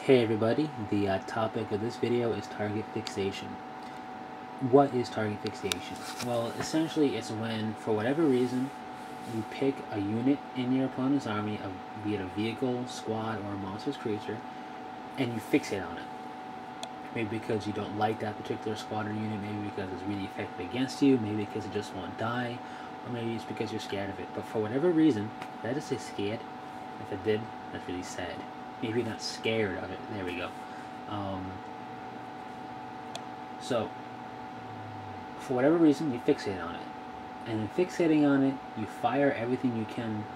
Hey everybody, the topic of this video is target fixation. What is target fixation? Well, essentially it's when, for whatever reason, you pick a unit in your opponent's army, be it a vehicle, squad, or a monstrous creature, and you fixate on it. Maybe because you don't like that particular squad or unit, maybe because it's really effective against you, maybe because it just won't die, or maybe it's because you're scared of it. But for whatever reason, did I just say scared? If it did, that's really sad. Maybe not scared of it. There we go. So, for whatever reason, you fixate on it. And in fixating on it, you fire everything you can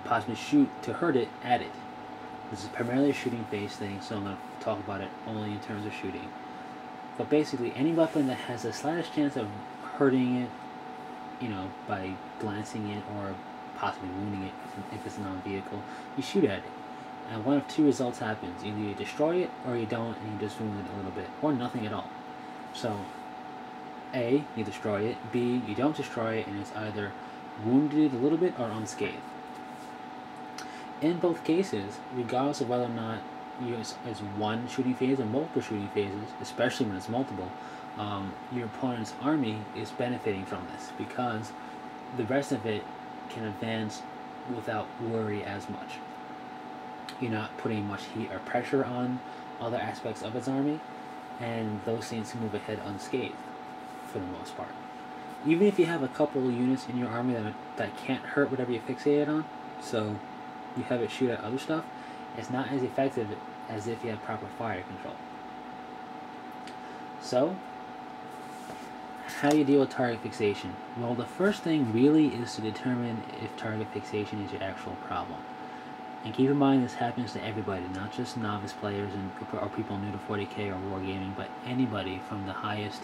possibly shoot to hurt it at it. This is primarily a shooting phase thing, so I'm going to talk about it only in terms of shooting. But basically, any weapon that has the slightest chance of hurting it, by glancing it or possibly wounding it if it's a non-vehicle, you shoot at it. And one of two results happens. Either you destroy it, or you don't, and you just wound it a little bit, or nothing at all. So, A, you destroy it. B, you don't destroy it, and it's either wounded a little bit or unscathed. In both cases, regardless of whether or not it's one shooting phase or multiple shooting phases, especially when it's multiple, your opponent's army is benefiting from this because the rest of it can advance without worry as much. You're not putting much heat or pressure on other aspects of its army, and those things can move ahead unscathed for the most part. Even if you have a couple of units in your army that can't hurt whatever you fixated on, so you have it shoot at other stuff, it's not as effective as if you have proper fire control. So, how do you deal with target fixation? Well, the first thing really is to determine if target fixation is your actual problem. And keep in mind this happens to everybody, not just novice players or people new to 40k or wargaming, but anybody from the highest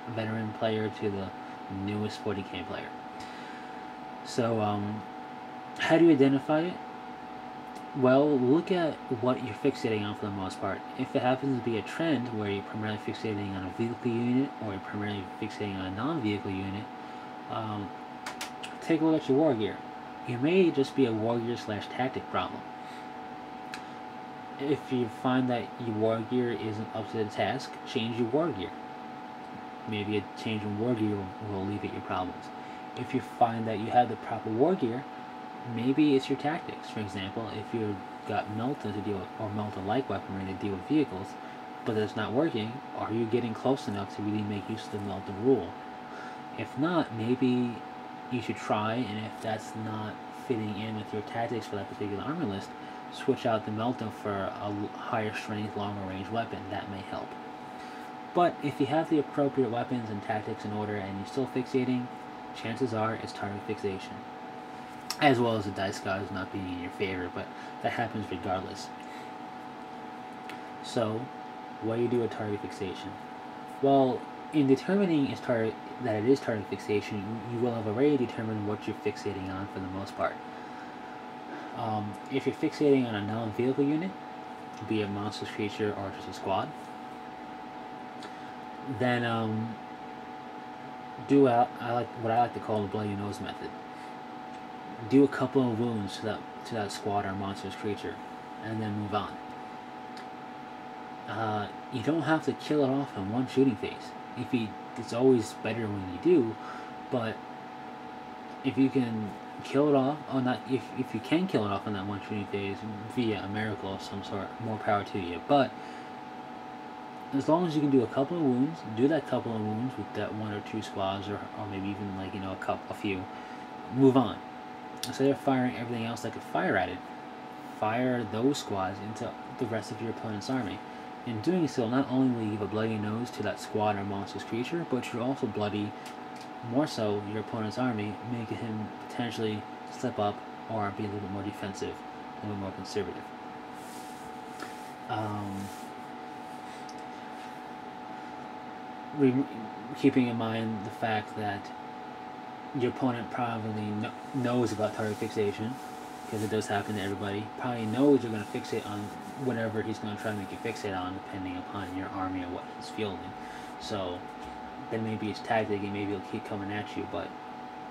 veteran player to the newest 40k player. So, how do you identify it? Well, look at what you're fixating on for the most part. If it happens to be a trend where you're primarily fixating on a vehicle unit or you're primarily fixating on a non-vehicle unit, take a look at your war gear. It may just be a war gear / tactic problem. If you find that your war gear isn't up to the task, change your war gear. Maybe a change in war gear will alleviate your problems. If you find that you have the proper war gear, maybe it's your tactics. For example, if you've got Melta to deal with, or Melta-like weaponry to deal with vehicles, but it's not working, are you getting close enough to really make use of the Melta rule? If not, maybe you should try, and if that's not fitting in with your tactics for that particular armor list, switch out the Melta for a higher strength, longer range weapon. That may help. But if you have the appropriate weapons and tactics in order and you're still fixating, chances are it's target fixation. As well as the dice gods not being in your favor, but that happens regardless. So, what do you do with target fixation? Well, in determining that it is target fixation, you will have already determined what you're fixating on for the most part. If you're fixating on a non-vehicle unit, be it a monstrous creature or just a squad, then do what I like to call the bloody nose method. Do a couple of wounds to that squad or monstrous creature, and then move on. You don't have to kill it off in one shooting phase. It's always better when you do, but if you can kill it off, if you can kill it off in that one shooting phase via a miracle of some sort, more power to you. But as long as you can do a couple of wounds, do that couple of wounds with that one or two squads, or maybe even a few. Move on. Instead of firing everything else that could fire at it, fire those squads into the rest of your opponent's army. In doing so, not only will you give a bloody nose to that squad or monstrous creature, but you'll also bloody, more so, your opponent's army, making him potentially slip up or be a little bit more defensive, a little more conservative. Keeping in mind the fact that your opponent probably knows about target fixation, because it does happen to everybody, probably knows you're going to fixate on whatever he's going to try to make you fixate on, depending upon your army or what he's fielding. So, then maybe it's tactic and maybe he'll keep coming at you, but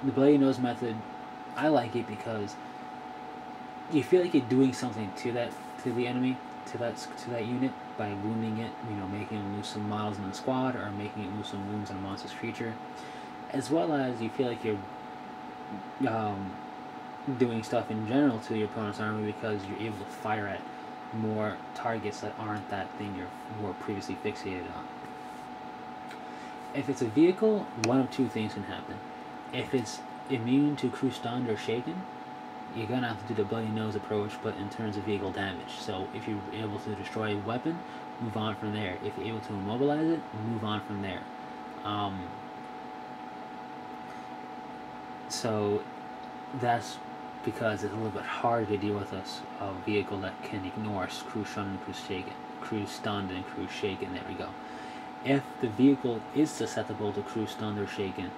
the bloody nose method, I like it because you feel like you're doing something to the enemy, to that unit by wounding it, making it lose some models in the squad or making it lose some wounds on a monstrous creature, as well as you feel like you're doing stuff in general to your opponent's army because you're able to fire at more targets that aren't that thing you were previously fixated on. If it's a vehicle, one of two things can happen. If it's immune to crew stunned or shaken, you're going to have to do the bloody nose approach, but in terms of vehicle damage. So if you're able to destroy a weapon, move on from there. If you're able to immobilize it, move on from there. So that's because it's a little bit harder to deal with a vehicle that can ignore crew stunned and crew shaken. There we go. If the vehicle is susceptible to crew stunned or shaken,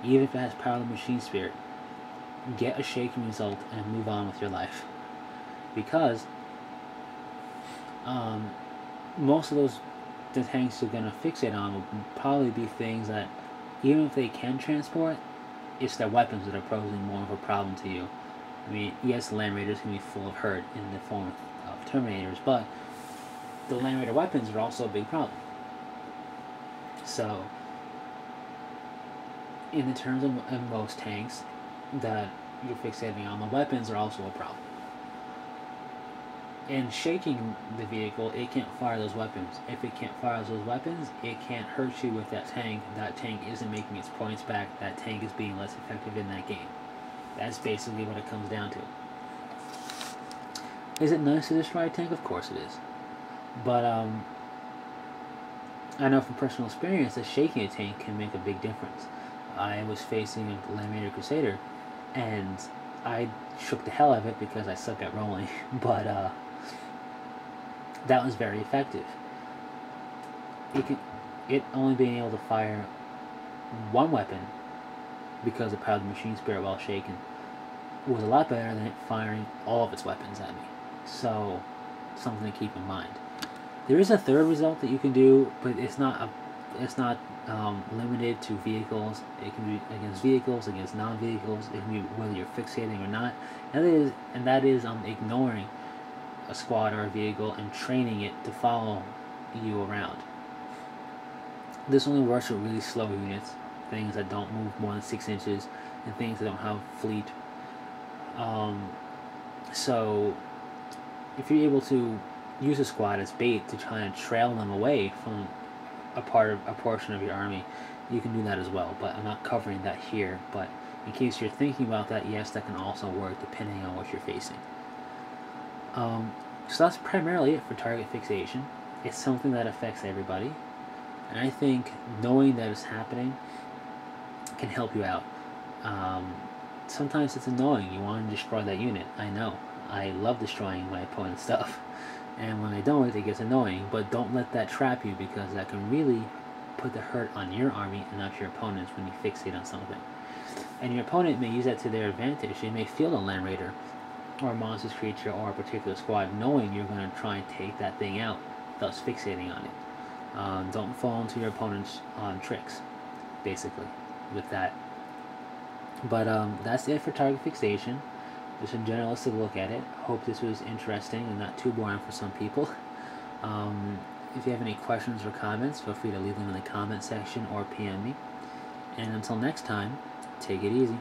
even if it has power of the machine spirit, get a shaken result and move on with your life. Because most of the tanks you're going to fixate on will probably be things that, even if they can transport, it's their weapons that are posing more of a problem to you. I mean, yes, Land Raiders can be full of hurt in the form of Terminators, but the Land Raider weapons are also a big problem. So, in the terms of most tanks that you're fixating on, the weapons are also a problem. In shaking the vehicle, it can't fire those weapons. If it can't fire those weapons, it can't hurt you with that tank. That tank isn't making its points back. That tank is being less effective in that game. That's basically what it comes down to. Is it nice to destroy a tank? Of course it is. But I know from personal experience that shaking a tank can make a big difference. I was facing a Land Raider Crusader, and I shook the hell out of it because I suck at rolling. But that was very effective. It only being able to fire one weapon because of power of the machine spirit while shaken was a lot better than it firing all of its weapons at me. So, something to keep in mind. There is a third result that you can do, but it's not limited to vehicles. It can be against vehicles, against non-vehicles. It can be whether you're fixating or not. And that is ignoring a squad or a vehicle and training it to follow you around. This only works with really slow units, things that don't move more than 6 inches, and things that don't have fleet. So, if you're able to use a squad as bait to try and trail them away from a portion of your army, you can do that as well. But I'm not covering that here. But in case you're thinking about that, yes, that can also work depending on what you're facing. So that's primarily it for target fixation. It's something that affects everybody, and I think knowing that it's happening can help you out. Sometimes it's annoying. You want to destroy that unit. I know. I love destroying my opponent's stuff. And when I don't, it gets annoying. But don't let that trap you, because that can really put the hurt on your army and not your opponents when you fixate on something. And your opponent may use that to their advantage. They may field a Land Raider or a monstrous creature or a particular squad knowing you're going to try and take that thing out, thus fixating on it. Don't fall into your opponent's tricks, basically, with that. But that's it for target fixation. Just a generalistic look at it. Hope this was interesting and not too boring for some people. If you have any questions or comments, feel free to leave them in the comment section or PM me. And until next time, take it easy.